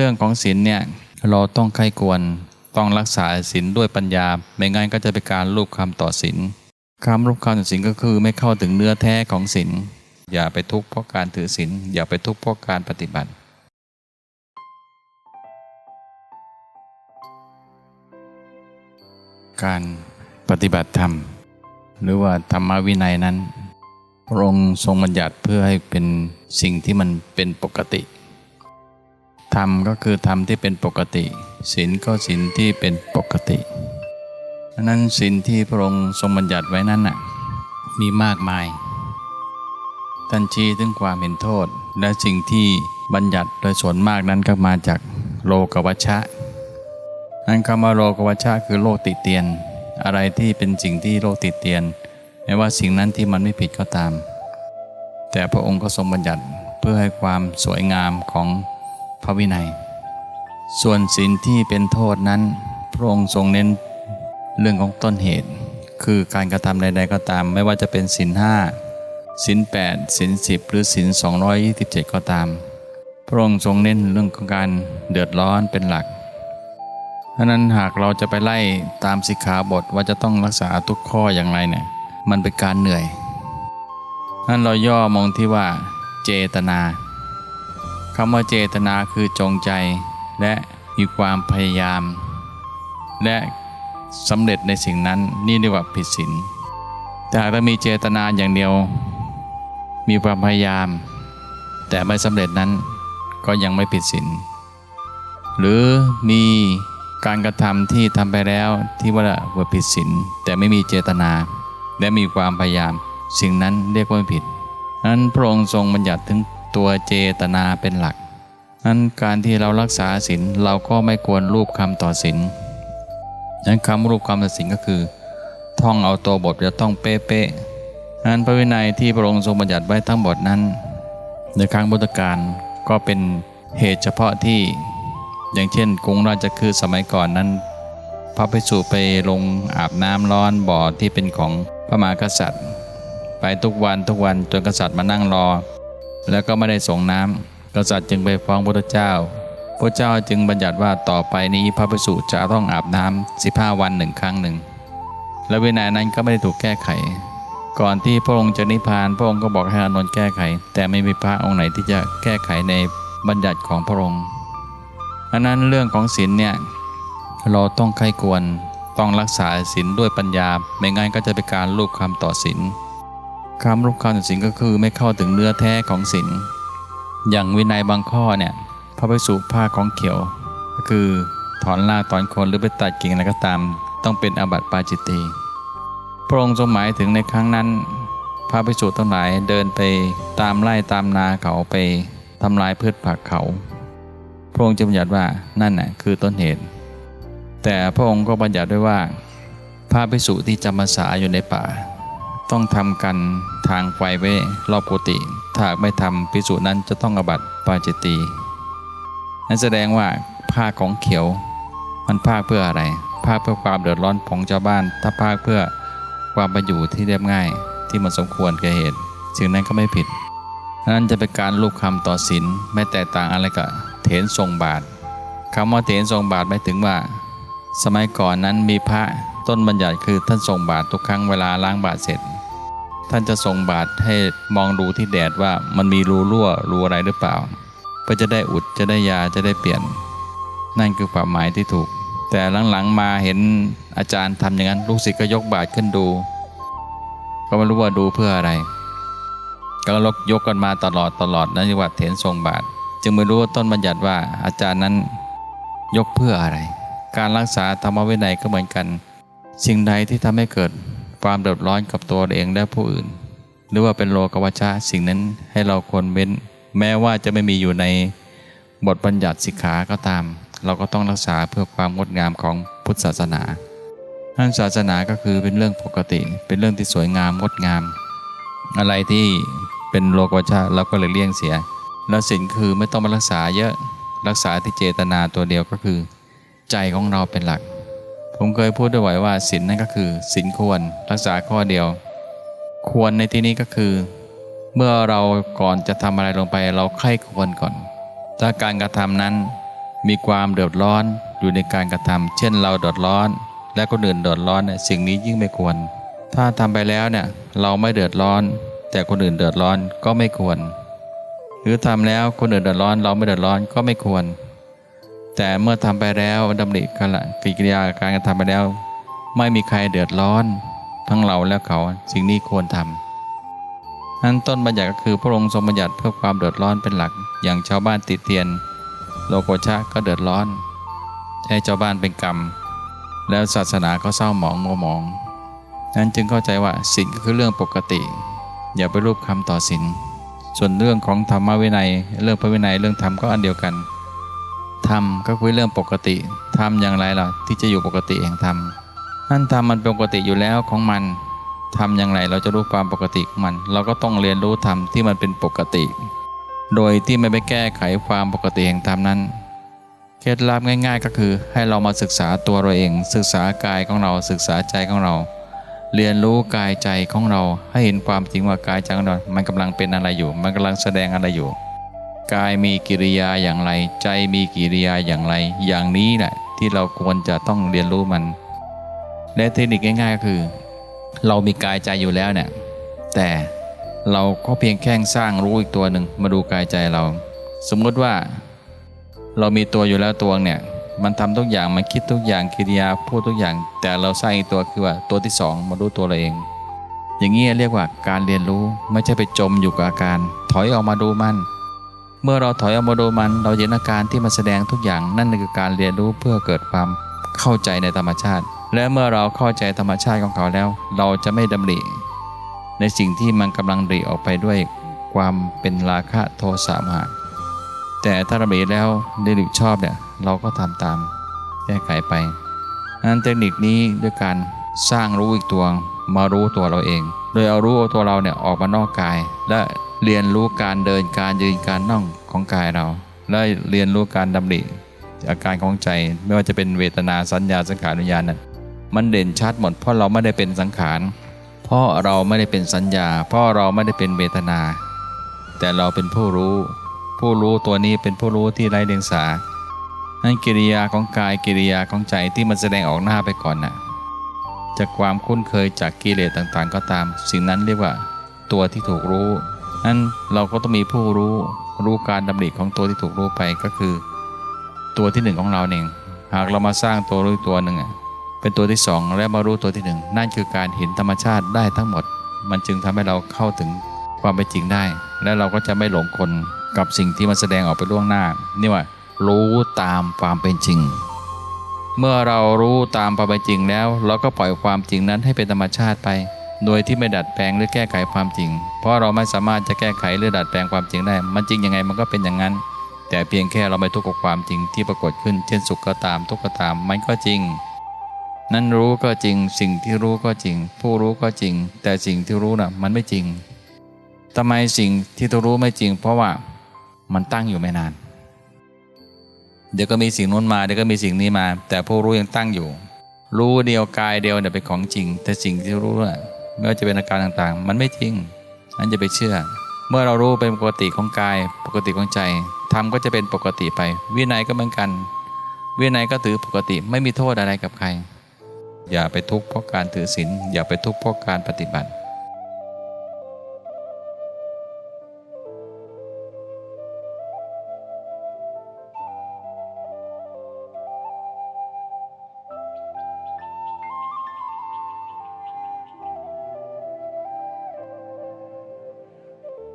เรื่องของศีลเนี่ยเราต้องใคร่ควรต้องรักษาศีลด้วยปัญญาไม่งั้นก็จะเป็นการลูบคำต่อศีลการลูบคำต่อศีลก็คือไม่เข้าถึงเนื้อแท้ของศีลอย่าไปทุกข์เพราะการถือศีลอย่าไปทุกข์เพราะการปฏิบัติการปฏิบัติธรรมหรือว่าธรรมวินัยนั้นพระองค์ทรงบัญญัติเพื่อให้เป็นสิ่งที่มันเป็นปกติธรรมก็คือธรรมที่เป็นปกติศีลก็ศีลที่เป็นปกติดังนั้นศีลที่พระองค์ทรงบัญญัติไว้นั้นน่ะมีมากมายท่านชี้ถึงความเห็นโทษและสิ่งที่บัญญัติโดยส่วนมากนั้นก็มาจากโลกวัชชะนั้นคำว่าโลกวัชชะคือโลกติเตียนอะไรที่เป็นสิ่งที่โลกติเตียนไม่ว่าสิ่งนั้นที่มันไม่ผิดก็ตามแต่พระองค์ก็ทรงบัญญัติเพื่อให้ความสวยงามของพระวินัยส่วนศีลที่เป็นโทษนั้นพระองค์ทรงเน้นเรื่องของต้นเหตุคือการกระทำใดๆก็ตามไม่ว่าจะเป็นศีล5ศีล8ศีล10หรือศีล227ก็ตามพระองค์ทรงเน้นเรื่องของการเดือดร้อนเป็นหลักเพราะนั้นหากเราจะไปไล่ตามสิกขาบทว่าจะต้องรักษาทุกข้ออย่างไรเนี่ยมันเป็นการเหนื่อยนั้นเราย่อมองที่ว่าเจตนาคำว่าเจตนาคือจงใจและมีความพยายามและสำเร็จในสิ่งนั้นนี่เรียกว่าผิดศีลแต่หากมีเจตนาอย่างเดียวมีความพยายามแต่ไม่สำเร็จนั้นก็ยังไม่ผิดศีลหรือมีการกระทำที่ทำไปแล้วที่ว่าผิดศีลแต่ไม่มีเจตนาและมีความพยายามสิ่งนั้นเรียกว่าผิดนั้นพระองค์ทรงบัญญัติถึงตัวเจตนาเป็นหลักนั้นการที่เรารักษาศีลเราก็ไม่ควรรูปคำต่อศีลนั้นคำรูปคำต่อศีลก็คือท่องเอาตัวบทจะต้องเป๊ะๆนั้นพระวินัยที่พระองค์ทรงบัญญัติไว้ทั้งหมดนั้นในครั้งพุทธกาลก็เป็นเหตุเฉพาะที่อย่างเช่นกรุงราชคฤห์สมัยก่อนนั้นพระภิกษุไปลงอาบน้ำร้อนบ่อที่เป็นของพระมหากษัตริย์ไปทุกวันจนกษัตริย์มานั่งรอแล้วก็ไม่ได้ส่งน้ำกษัตริย์จึงไปฟ้องพระพุทธเจ้าพระเจ้าจึงบัญญัติว่าต่อไปนี้พระภิกษุจะต้องอาบน้ำ15 วัน1 ครั้งและวินัยนั้นก็ไม่ได้ถูกแก้ไขก่อนที่พระองค์จะนิพพานพระองค์ก็บอกให้อานนท์แก้ไขแต่ไม่มีพระองค์ไหนที่จะแก้ไขในบัญญัติของพระองค์อันนั้นเรื่องของศีลเนี่ยเราต้องใคร่ควรต้องรักษาศีลด้วยปัญญาไม่งั้นก็จะเป็นการลูบคำต่อศีลคำลูบคำต่อศีลก็คือไม่เข้าถึงเนื้อแท้ของศีลอย่างวินัยบางข้อเนี่ยพระภิกษุผ้าของเขียวก็คือถอนรากถอนโคนหรือไปตัดกิ่งอะไรก็ตามต้องเป็นอาบัติปาจิตตีพระองค์ทรงหมายถึงในครั้งนั้นพระภิกษุทั้งหลายเดินไปตามไร่ตามนาเขาไปทำลายพืชผักเขาพระองค์จะบัญญัติว่านั่นน่ะคือต้นเหตุแต่พระองค์ก็บัญญัติด้วยว่าพระภิกษุที่จำพรรษาอยู่ในป่าต้องทำกันทางไฟไว้รอบกุฏิถ้าไม่ทำภิกษุนั้นจะต้องอาบัติปาจิตตีนั่นแสดงว่าผ้าของเขียวมันผ้าเพื่ออะไรผ้าเพื่อความเดือดร้อนของชาวบ้านถ้าผ้าเพื่อความประอยู่ที่เรียบง่ายที่มันสมควรแก่เหตุสิ่งนั้นก็ไม่ผิดนั้นจะเป็นการลูบคำต่อศีลไม่แตกต่างอะไรกับเถรทรงบาตรคำว่าเถรทรงบาตรหมายถึงว่าสมัยก่อนนั้นมีพระต้นบัญญัติคือท่านทรงบาตรทุกครั้งเวลาล้างบาตรเสร็จท่านจะทรงบาตรให้มองดูที่แดดว่ามันมีรูรั่วรูอะไรหรือเปล่าเพื่อจะได้อุดจะได้ยาจะได้เปลี่ยนนั่นคือความหมายที่ถูกแต่หลังๆมาเห็นอาจารย์ทำอย่างนั้นลูกศิษย์ก็ยกบาตรขึ้นดูก็ไม่รู้ว่าดูเพื่ออะไรก็ยกกันมาตลอดนั่นเรียกว่าเถรทรงบาตรจึงไม่รู้ว่าต้นบัญญัติว่าอาจารย์นั้นยกเพื่ออะไรการรักษาธรรมวินัยก็เหมือนกันสิ่งใดที่ทำให้เกิดความเดือดร้อนกับตัวเองและผู้อื่นหรือว่าเป็นโลกวัชชะสิ่งนั้นให้เราควรเว้นแม้ว่าจะไม่มีอยู่ในบทบัญญัติสิกขาก็ตามเราก็ต้องรักษาเพื่อความงดงามของพุทธศาสนาท่านศาสนาก็คือเป็นเรื่องปกติเป็นเรื่องที่สวยงามงดงามอะไรที่เป็นโลกวัชชะเราก็เลยเลี่ยงเสียแล้วศีลคือไม่ต้องมารักษาเยอะรักษาที่เจตนาตัวเดียวก็คือใจของเราเป็นหลักผมเคยพูดด้วยว่าศีลนั่นก็คือศีลควรรักษาข้อเดียวควรในที่นี้ก็คือเมื่อเราก่อนจะทำอะไรลงไปเราใคร่ควรก่อนถ้าการกระทำนั้น มีความเดือดร้อนอยู่ในการกระทำเช่นเราเดือดร้อนและคนอื่นเดือดร้อนเนี่ยสิ่งนี้ยิ่งไม่ควรถ้าทำไปแล้วเนี่ยเราไม่เดือดร้อนแต่คนอื่นเดือดร้อนก็ไม่ควรหรือทำแล้วคนอื่นเดือดร้อนเราไม่เดือดร้อนก็ไม่ควรแต่เมื่อทำไปแล้วดำริกิริยาการกระทำไปแล้วไม่มีใครเดือดร้อนทั้งเราและเขาสิ่งนี้ควรทำนั้นต้นบัญญัติก็คือพระองค์ทรงบัญญัติเพื่อความเดือดร้อนเป็นหลักอย่างชาวบ้านติเตียนโลโกชะก็เดือดร้อนให้ชาวบ้านเป็นกรรมแล้วศาสนาก็เศร้าหมองมัวหมองนั้นจึงเข้าใจว่าศีลก็คือเรื่องปกติอย่าไปรูปคำต่อศีลส่วนเรื่องของธรรมวินัยเรื่องพระวินัยเรื่องธรรมก็อันเดียวกันธรรมก็คือเรื่องปกติธรรมอย่างไรล่ะที่จะอยู่ปกติแห่งธรรมนั่นธรรมมันปกติอยู่แล้วของมันทำอย่างไรเราจะรู้ความปกติของมันเราก็ต้องเรียนรู้ธรรมที่มันเป็นปกติโดยที่ไม่ไปแก้ไขความปกติแห่งธรรมนั้นเคล็ดลับง่ายๆก็คือให้เรามาศึกษาตัวเราเองศึกษากายของเราศึกษาใจของเราเรียนรู้กายใจของเราให้เห็นความจริงว่ากายใจของเรามันกำลังเป็นอะไรอยู่มันกำลังแสดงอะไรอยู่กายมีกิริยาอย่างไรใจมีกิริยาอย่างไรอย่างนี้แหละที่เราควรจะต้องเรียนรู้มันและเทคนิคง่ายๆก็คือเรามีกายใจอยู่แล้วเนี่ยแต่เราก็เพียงแค่สร้างรู้อีกตัวหนึ่งมาดูกายใจเราสมมติว่าเรามีตัวอยู่แล้วตัวเนี่ยมันทำทุกอย่างมันคิดทุกอย่างกิริยาพูดทุกอย่างแต่เราสร้างอีกตัวคือว่าตัวที่สองมาดูตัวเราเองอย่างนี้เรียกว่าการเรียนรู้ไม่ใช่ไปจมอยู่กับอาการถอยออกมาดูมันเมื่อเราถอยออกมาดูมันเราเห็นอาการที่มันแสดงทุกอย่างนั่นคือการเรียนรู้เพื่อเกิดความเข้าใจในธรรมชาติและเมื่อเราเข้าใจธรรมชาติของเขาแล้วเราจะไม่ดำริในสิ่งที่มันกำลังดริออกไปด้วยความเป็นราคะโทสะโมหะแต่ถ้าดำริแล้วได้หรือชอบเนี่ยเราก็ทำตามแก้ไขไปนั้นเทคนิคนี้ด้วยการสร้างรู้อีกตัวมารู้ตัวเราเองโดยเอารู้ตัวเราเนี่ยออกมานอกกายและเรียนรู้การเดินการยืนการนั่งของกายเราและเรียนรู้การดำริอาการของใจไม่ว่าจะเป็นเวทนาสัญญาสังขารวิญญาณนั้นมันเด่นชัดหมดเพราะเราไม่ได้เป็นสังขารเพราะเราไม่ได้เป็นสัญญาเพราะเราไม่ได้เป็นเวทนาแต่เราเป็นผู้รู้ตัวนี้เป็นผู้รู้ที่ไร้เดียงสานั่นกิริยาของกายกิริยาของใจที่มันแสดงออกหน้าไปก่อนน่ะจากความคุ้นเคยจากกิเลสต่างๆก็ตามสิ่งนั้นเรียกว่าตัวที่ถูกรู้นั้นเราก็ต้องมีผู้รู้การดำริของตัวที่ถูกรู้ไปก็คือตัวที่หนึ่งของเราเองหากเรามาสร้างตัวรู้ตัวหนึ่งเป็นตัวที่สองและมารู้ตัวที่หนึ่งนั่นคือการเห็นธรรมชาติได้ทั้งหมดมันจึงทำให้เราเข้าถึงความเป็นจริงได้และเราก็จะไม่หลงกลกับสิ่งที่มันแสดงออกไปล่วงหน้านี่ว่ารู้ตามความเป็นจริงเมื่อเรารู้ตามความเป็นจริงแล้วเราก็ปล่อยความจริงนั้นให้เป็นธรรมชาติไปโดยที่ไม่ดัดแปลงหรือแก้ไขความจริงเพราะเราไม่สามารถจะแก้ไขหรือดัดแปลงความจริงได้มันจริงยังไงมันก็เป็นอย่างนั้นแต่เพียงแค่เราไม่ทุกข์กับความจริงที่ปรากฏขึ้นเช่นสุขก็ตามทุกข์ก็ตามมันก็จริงนั้นรู้ก็จริงสิ่งที่รู้ก็จริงผู้รู้ก็จริงแต่สิ่งที่รู้น่ะมันไม่จริงทำไมสิ่งที่ต้องรู้ไม่จริงเพราะว่ามันตั้งอยู่ไม่นานเดี๋ยวก็มีสิ่งนู้นมาเดี๋ยวก็มีสิ่งนี้มาแต่ผู้รู้ยังตั้งอยู่รู้เดียวกายเดียวเนี่ยเป็นของจริงแต่สิ่งที่รู้น่ะไม่ว่าจะเป็นอาการต่างๆมันไม่จริงนั่นจะไปเชื่อเมื่อเรารู้เป็นปกติของกายปกติของใจธรรมก็จะเป็นปกติไปวินัยก็เหมือนกันวินัยก็ถือปกติไม่มีโทษอะไรกับใครอย่าไปทุกข์เพราะการถือศีลอย่าไปทุกข์เพราะการปฏิบัติ